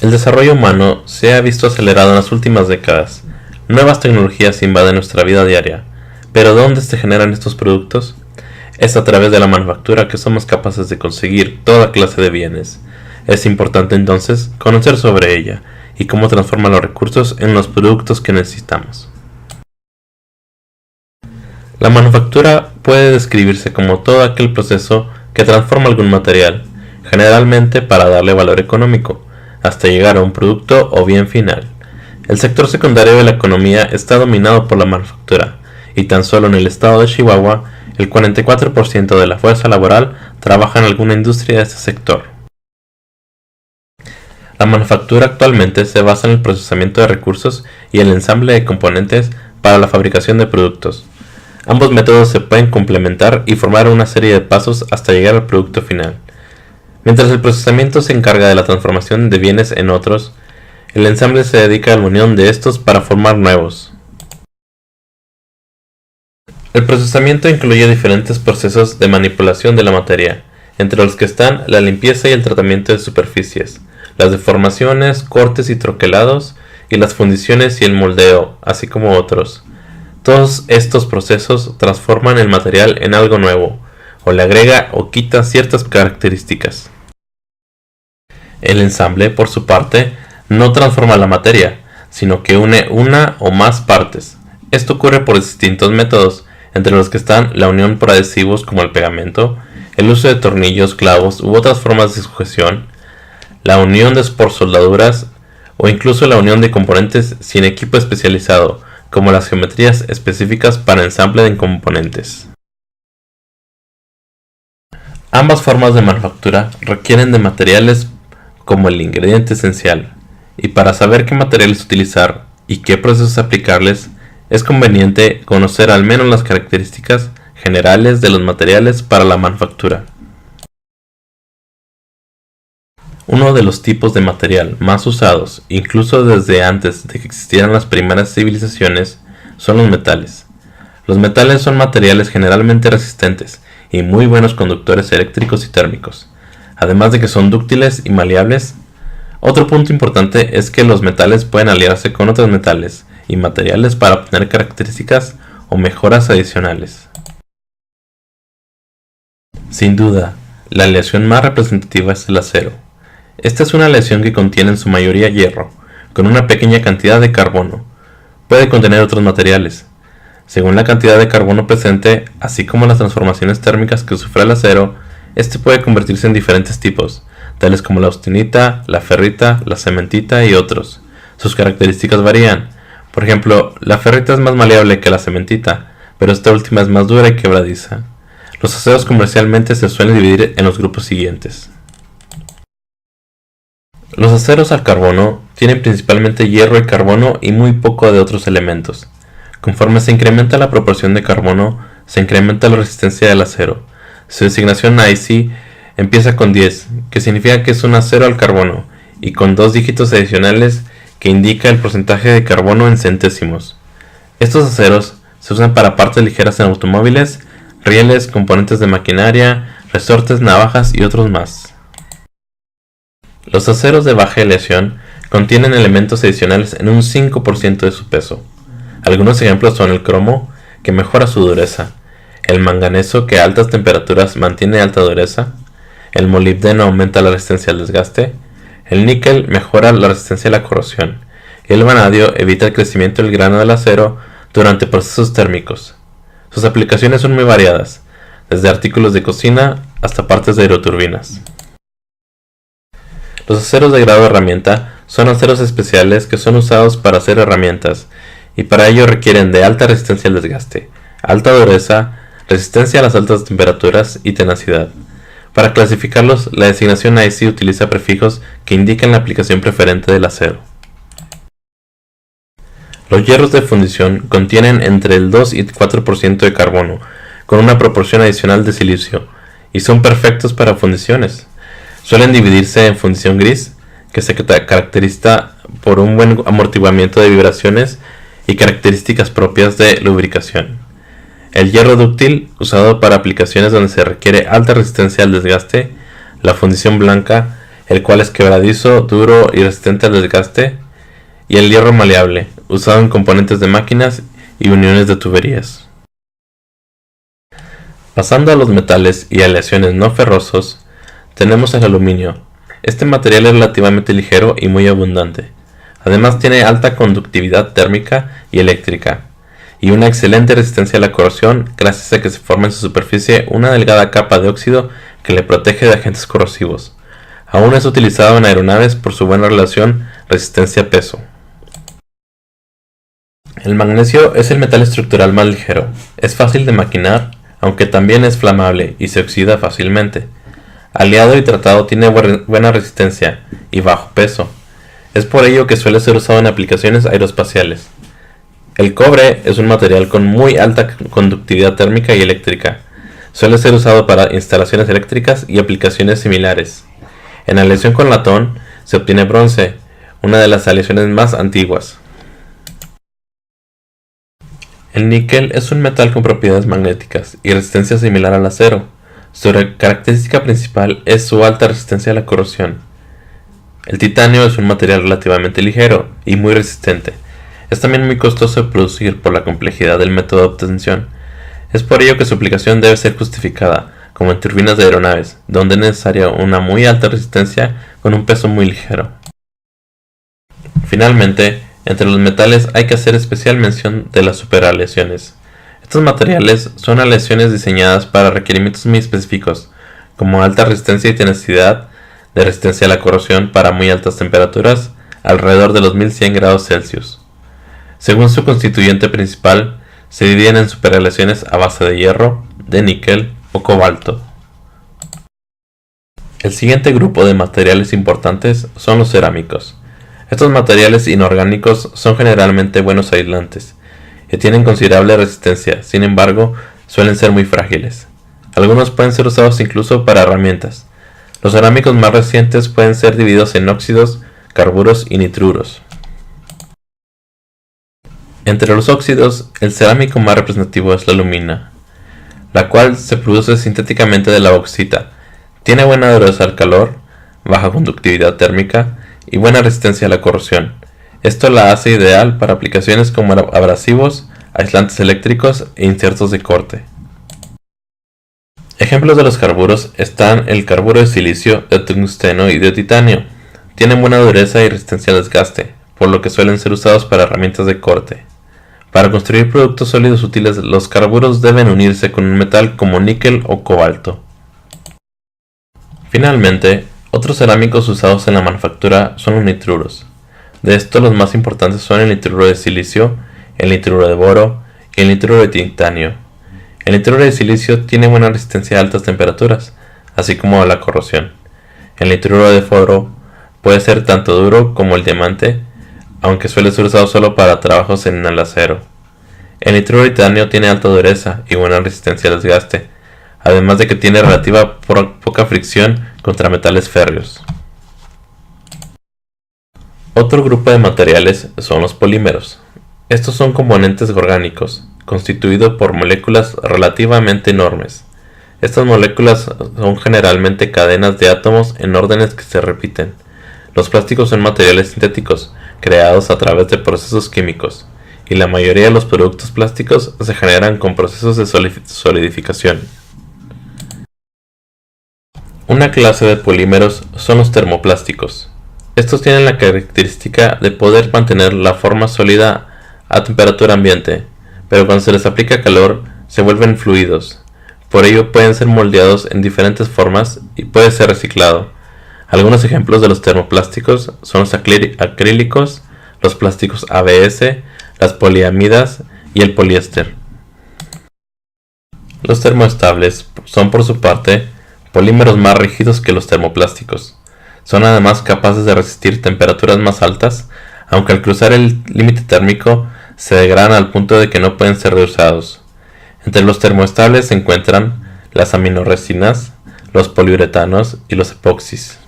El desarrollo humano se ha visto acelerado en las últimas décadas. Nuevas tecnologías invaden nuestra vida diaria. ¿Pero dónde se generan estos productos? Es a través de la manufactura que somos capaces de conseguir toda clase de bienes. Es importante entonces conocer sobre ella y cómo transforma los recursos en los productos que necesitamos. La manufactura puede describirse como todo aquel proceso que transforma algún material, generalmente para darle valor económico, hasta llegar a un producto o bien final. El sector secundario de la economía está dominado por la manufactura, y tan solo en el estado de Chihuahua, el 44% de la fuerza laboral trabaja en alguna industria de este sector. La manufactura actualmente se basa en el procesamiento de recursos y el ensamble de componentes para la fabricación de productos. Ambos métodos se pueden complementar y formar una serie de pasos hasta llegar al producto final. Mientras el procesamiento se encarga de la transformación de bienes en otros, el ensamble se dedica a la unión de estos para formar nuevos. El procesamiento incluye diferentes procesos de manipulación de la materia, entre los que están la limpieza y el tratamiento de superficies, las deformaciones, cortes y troquelados, y las fundiciones y el moldeo, así como otros. Todos estos procesos transforman el material en algo nuevo, o le agrega o quita ciertas características. El ensamble, por su parte, no transforma la materia, sino que une una o más partes. Esto ocurre por distintos métodos, entre los que están la unión por adhesivos como el pegamento, el uso de tornillos, clavos u otras formas de sujeción, la unión por soldaduras o incluso la unión de componentes sin equipo especializado, como las geometrías específicas para ensamble de componentes. Ambas formas de manufactura requieren de materiales como el ingrediente esencial, y para saber qué materiales utilizar y qué procesos aplicarles, es conveniente conocer al menos las características generales de los materiales para la manufactura. Uno de los tipos de material más usados, incluso desde antes de que existieran las primeras civilizaciones, son los metales. Los metales son materiales generalmente resistentes y muy buenos conductores eléctricos y térmicos, además de que son dúctiles y maleables. Otro punto importante es que los metales pueden aliarse con otros metales y materiales para obtener características o mejoras adicionales. Sin duda, la aleación más representativa es el acero. Esta es una aleación que contiene en su mayoría hierro, con una pequeña cantidad de carbono. Puede contener otros materiales. Según la cantidad de carbono presente, así como las transformaciones térmicas que sufre el acero, este puede convertirse en diferentes tipos, tales como la austenita, la ferrita, la cementita y otros. Sus características varían. Por ejemplo, la ferrita es más maleable que la cementita, pero esta última es más dura y quebradiza. Los aceros comercialmente se suelen dividir en los grupos siguientes. Los aceros al carbono tienen principalmente hierro y carbono y muy poco de otros elementos. Conforme se incrementa la proporción de carbono, se incrementa la resistencia del acero. Su designación IC empieza con 10, que significa que es un acero al carbono, y con dos dígitos adicionales que indica el porcentaje de carbono en centésimos. Estos aceros se usan para partes ligeras en automóviles, rieles, componentes de maquinaria, resortes, navajas y otros más. Los aceros de baja aleación contienen elementos adicionales en un 5% de su peso. Algunos ejemplos son el cromo, que mejora su dureza, el manganeso, que a altas temperaturas mantiene alta dureza, el molibdeno aumenta la resistencia al desgaste, el níquel mejora la resistencia a la corrosión, y el vanadio evita el crecimiento del grano del acero durante procesos térmicos. Sus aplicaciones son muy variadas, desde artículos de cocina hasta partes de aeroturbinas. Los aceros de grado de herramienta son aceros especiales que son usados para hacer herramientas, y para ello requieren de alta resistencia al desgaste, alta dureza, resistencia a las altas temperaturas y tenacidad. Para clasificarlos, la designación IC utiliza prefijos que indican la aplicación preferente del acero. Los hierros de fundición contienen entre el 2 y 4% de carbono, con una proporción adicional de silicio, y son perfectos para fundiciones. Suelen dividirse en fundición gris, que se caracteriza por un buen amortiguamiento de vibraciones y características propias de lubricación. El hierro dúctil, usado para aplicaciones donde se requiere alta resistencia al desgaste. La fundición blanca, el cual es quebradizo, duro y resistente al desgaste, y el hierro maleable, usado en componentes de máquinas y uniones de tuberías. Pasando a los metales y aleaciones no ferrosos, tenemos el aluminio. Este material es relativamente ligero y muy abundante. Además tiene alta conductividad térmica y eléctrica, y una excelente resistencia a la corrosión gracias a que se forma en su superficie una delgada capa de óxido que le protege de agentes corrosivos. Aún es utilizado en aeronaves por su buena relación resistencia-peso. El magnesio es el metal estructural más ligero. Es fácil de maquinar, aunque también es flamable y se oxida fácilmente. Aliado y tratado tiene buena resistencia y bajo peso. Es por ello que suele ser usado en aplicaciones aeroespaciales. El cobre es un material con muy alta conductividad térmica y eléctrica. Suele ser usado para instalaciones eléctricas y aplicaciones similares. En aleación con latón se obtiene bronce, una de las aleaciones más antiguas. El níquel es un metal con propiedades magnéticas y resistencia similar al acero. Su característica principal es su alta resistencia a la corrosión. El titanio es un material relativamente ligero y muy resistente. Es también muy costoso de producir por la complejidad del método de obtención. Es por ello que su aplicación debe ser justificada, como en turbinas de aeronaves, donde es necesaria una muy alta resistencia con un peso muy ligero. Finalmente, entre los metales hay que hacer especial mención de las superaleaciones. Estos materiales son aleaciones diseñadas para requerimientos muy específicos, como alta resistencia y tenacidad de resistencia a la corrosión para muy altas temperaturas, alrededor de los 1100 grados Celsius. Según su constituyente principal, se dividen en superaleaciones a base de hierro, de níquel o cobalto. El siguiente grupo de materiales importantes son los cerámicos. Estos materiales inorgánicos son generalmente buenos aislantes y tienen considerable resistencia, sin embargo, suelen ser muy frágiles. Algunos pueden ser usados incluso para herramientas. Los cerámicos más recientes pueden ser divididos en óxidos, carburos y nitruros. Entre los óxidos, el cerámico más representativo es la alumina, la cual se produce sintéticamente de la bauxita. Tiene buena dureza al calor, baja conductividad térmica y buena resistencia a la corrosión. Esto la hace ideal para aplicaciones como abrasivos, aislantes eléctricos e insertos de corte. Ejemplos de los carburos están el carburo de silicio, de tungsteno y de titanio. Tienen buena dureza y resistencia al desgaste, por lo que suelen ser usados para herramientas de corte. Para construir productos sólidos útiles, los carburos deben unirse con un metal como níquel o cobalto. Finalmente, otros cerámicos usados en la manufactura son los nitruros. De estos los más importantes son el nitruro de silicio, el nitruro de boro y el nitruro de titanio. El nitruro de silicio tiene buena resistencia a altas temperaturas, así como a la corrosión. El nitruro de boro puede ser tanto duro como el diamante, aunque suele ser usado solo para trabajos en el acero. El nitruro de titanio tiene alta dureza y buena resistencia al desgaste, además de que tiene relativa poca fricción contra metales férreos. Otro grupo de materiales son los polímeros. Estos son componentes orgánicos, constituidos por moléculas relativamente enormes. Estas moléculas son generalmente cadenas de átomos en órdenes que se repiten. Los plásticos son materiales sintéticos, creados a través de procesos químicos, y la mayoría de los productos plásticos se generan con procesos de solidificación. Una clase de polímeros son los termoplásticos. Estos tienen la característica de poder mantener la forma sólida a temperatura ambiente, pero cuando se les aplica calor se vuelven fluidos. Por ello pueden ser moldeados en diferentes formas y puede ser reciclado. Algunos ejemplos de los termoplásticos son los acrílicos, los plásticos ABS, las poliamidas y el poliéster. Los termoestables son por su parte polímeros más rígidos que los termoplásticos. Son además capaces de resistir temperaturas más altas, aunque al cruzar el límite térmico se degradan al punto de que no pueden ser reusados. Entre los termoestables se encuentran las aminoresinas, los poliuretanos y los epoxis.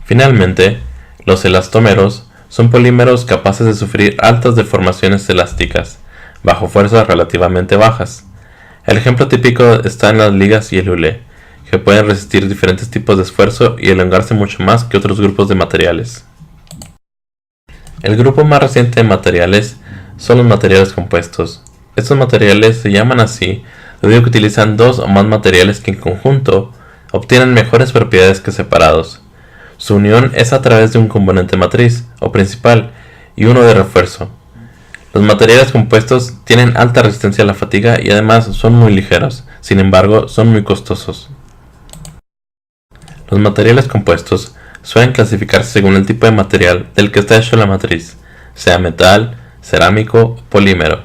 Finalmente, los elastómeros son polímeros capaces de sufrir altas deformaciones elásticas, bajo fuerzas relativamente bajas. El ejemplo típico está en las ligas y el hule, que pueden resistir diferentes tipos de esfuerzo y elongarse mucho más que otros grupos de materiales. El grupo más reciente de materiales son los materiales compuestos. Estos materiales se llaman así debido a que utilizan dos o más materiales que en conjunto obtienen mejores propiedades que separados. Su unión es a través de un componente matriz o principal y uno de refuerzo. Los materiales compuestos tienen alta resistencia a la fatiga y además son muy ligeros, sin embargo son muy costosos. Los materiales compuestos suelen clasificarse según el tipo de material del que está hecho la matriz, sea metal, cerámico o polímero.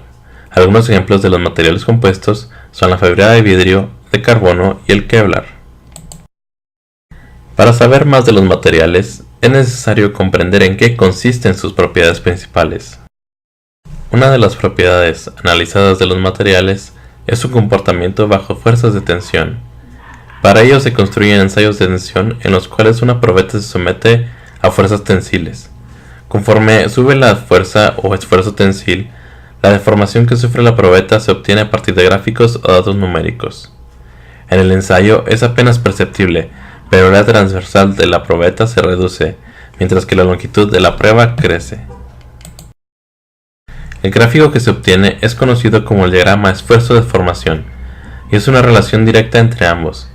Algunos ejemplos de los materiales compuestos son la fibra de vidrio, de carbono y el Kevlar. Para saber más de los materiales, es necesario comprender en qué consisten sus propiedades principales. Una de las propiedades analizadas de los materiales es su comportamiento bajo fuerzas de tensión. Para ello se construyen ensayos de tensión en los cuales una probeta se somete a fuerzas tensiles. Conforme sube la fuerza o esfuerzo tensil, la deformación que sufre la probeta se obtiene a partir de gráficos o datos numéricos. En el ensayo es apenas perceptible, pero el área transversal de la probeta se reduce, mientras que la longitud de la prueba crece. El gráfico que se obtiene es conocido como el diagrama esfuerzo-deformación, y es una relación directa entre ambos.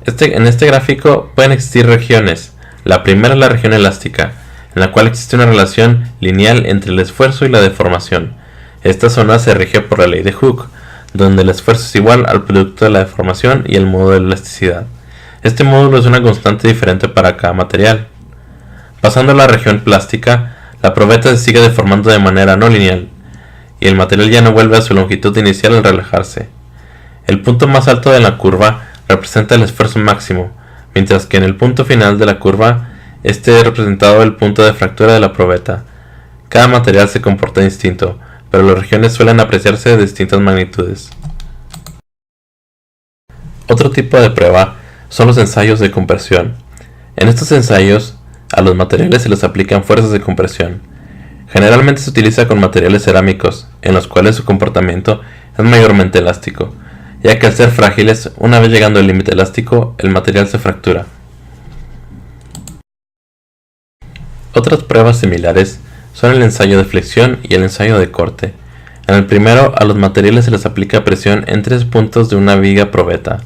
En este gráfico pueden existir regiones. La primera es la región elástica, en la cual existe una relación lineal entre el esfuerzo y la deformación. Esta zona se rige por la ley de Hooke, donde el esfuerzo es igual al producto de la deformación y el módulo de elasticidad. Este módulo es una constante diferente para cada material. Pasando a la región plástica, la probeta se sigue deformando de manera no lineal, y el material ya no vuelve a su longitud inicial al relajarse. El punto más alto de la curva representa el esfuerzo máximo, mientras que en el punto final de la curva, este es representado el punto de fractura de la probeta. Cada material se comporta distinto, pero las regiones suelen apreciarse de distintas magnitudes. Otro tipo de prueba son los ensayos de compresión. En estos ensayos, a los materiales se les aplican fuerzas de compresión. Generalmente se utiliza con materiales cerámicos, en los cuales su comportamiento es mayormente elástico, ya que al ser frágiles, una vez llegando al límite elástico, el material se fractura. Otras pruebas similares son el ensayo de flexión y el ensayo de corte. En el primero, a los materiales se les aplica presión en 3 puntos de una viga probeta.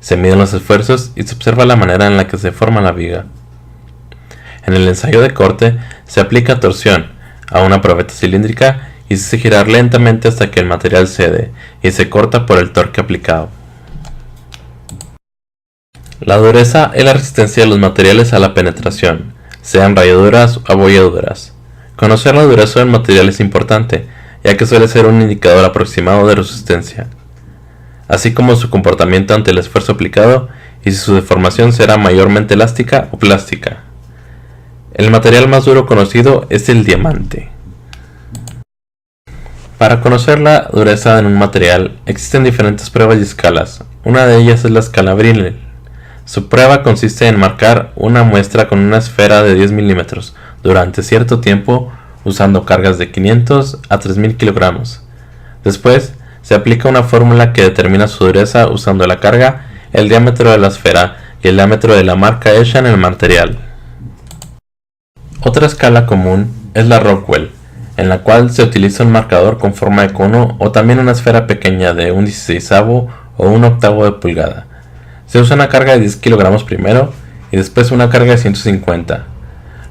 Se miden los esfuerzos y se observa la manera en la que se forma la viga. En el ensayo de corte, se aplica torsión a una probeta cilíndrica y se hace girar lentamente hasta que el material cede y se corta por el torque aplicado. La dureza es la resistencia de los materiales a la penetración, sean rayaduras o abolladuras. Conocer la dureza del material es importante, ya que suele ser un indicador aproximado de resistencia, así como su comportamiento ante el esfuerzo aplicado y si su deformación será mayormente elástica o plástica. El material más duro conocido es el diamante. Para conocer la dureza en un material existen diferentes pruebas y escalas. Una de ellas es la escala Brinell. Su prueba consiste en marcar una muestra con una esfera de 10 milímetros durante cierto tiempo usando cargas de 500 a 3000 kilogramos. Después se aplica una fórmula que determina su dureza usando la carga, el diámetro de la esfera y el diámetro de la marca hecha en el material. Otra escala común es la Rockwell, en la cual se utiliza un marcador con forma de cono o también una esfera pequeña de un 16avo o un octavo de pulgada. Se usa una carga de 10 kilogramos primero y después una carga de 150.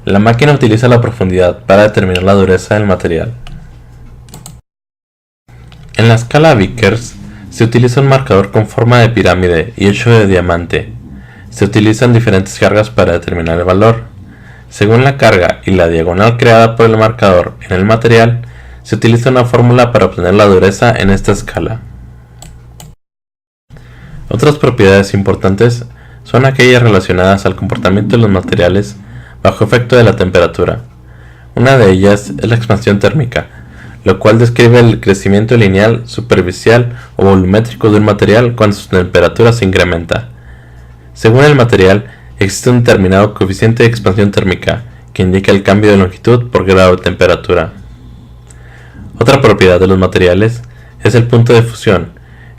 La máquina utiliza la profundidad para determinar la dureza del material. En la escala Vickers se utiliza un marcador con forma de pirámide y hecho de diamante. Se utilizan diferentes cargas para determinar el valor. Según la carga y la diagonal creada por el marcador en el material, se utiliza una fórmula para obtener la dureza en esta escala. Otras propiedades importantes son aquellas relacionadas al comportamiento de los materiales bajo efecto de la temperatura. Una de ellas es la expansión térmica, lo cual describe el crecimiento lineal, superficial o volumétrico de un material cuando su temperatura se incrementa. Según el material, existe un determinado coeficiente de expansión térmica que indica el cambio de longitud por grado de temperatura. Otra propiedad de los materiales es el punto de fusión.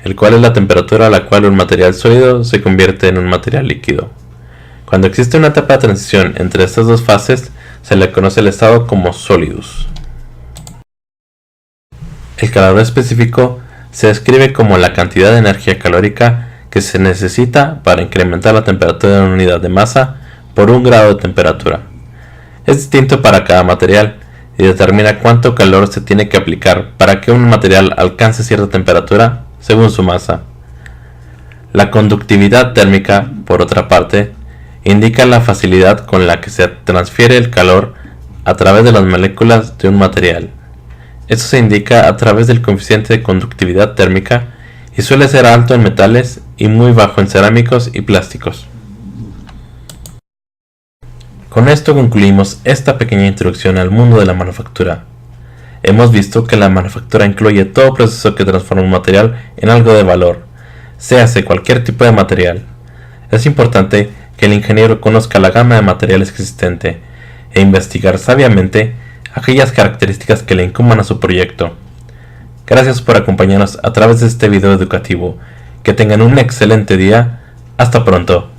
el cual es la temperatura a la cual un material sólido se convierte en un material líquido. Cuando existe una etapa de transición entre estas dos fases, se le conoce el estado como solidus. El calor específico se describe como la cantidad de energía calórica que se necesita para incrementar la temperatura de una unidad de masa por 1 grado de temperatura. Es distinto para cada material y determina cuánto calor se tiene que aplicar para que un material alcance cierta temperatura según su masa. La conductividad térmica, por otra parte, indica la facilidad con la que se transfiere el calor a través de las moléculas de un material. Esto se indica a través del coeficiente de conductividad térmica y suele ser alto en metales y muy bajo en cerámicos y plásticos. Con esto concluimos esta pequeña introducción al mundo de la manufactura. Hemos visto que la manufactura incluye todo proceso que transforma un material en algo de valor, séase cualquier tipo de material. Es importante que el ingeniero conozca la gama de materiales existente e investigar sabiamente aquellas características que le incumban a su proyecto. Gracias por acompañarnos a través de este video educativo. Que tengan un excelente día. Hasta pronto.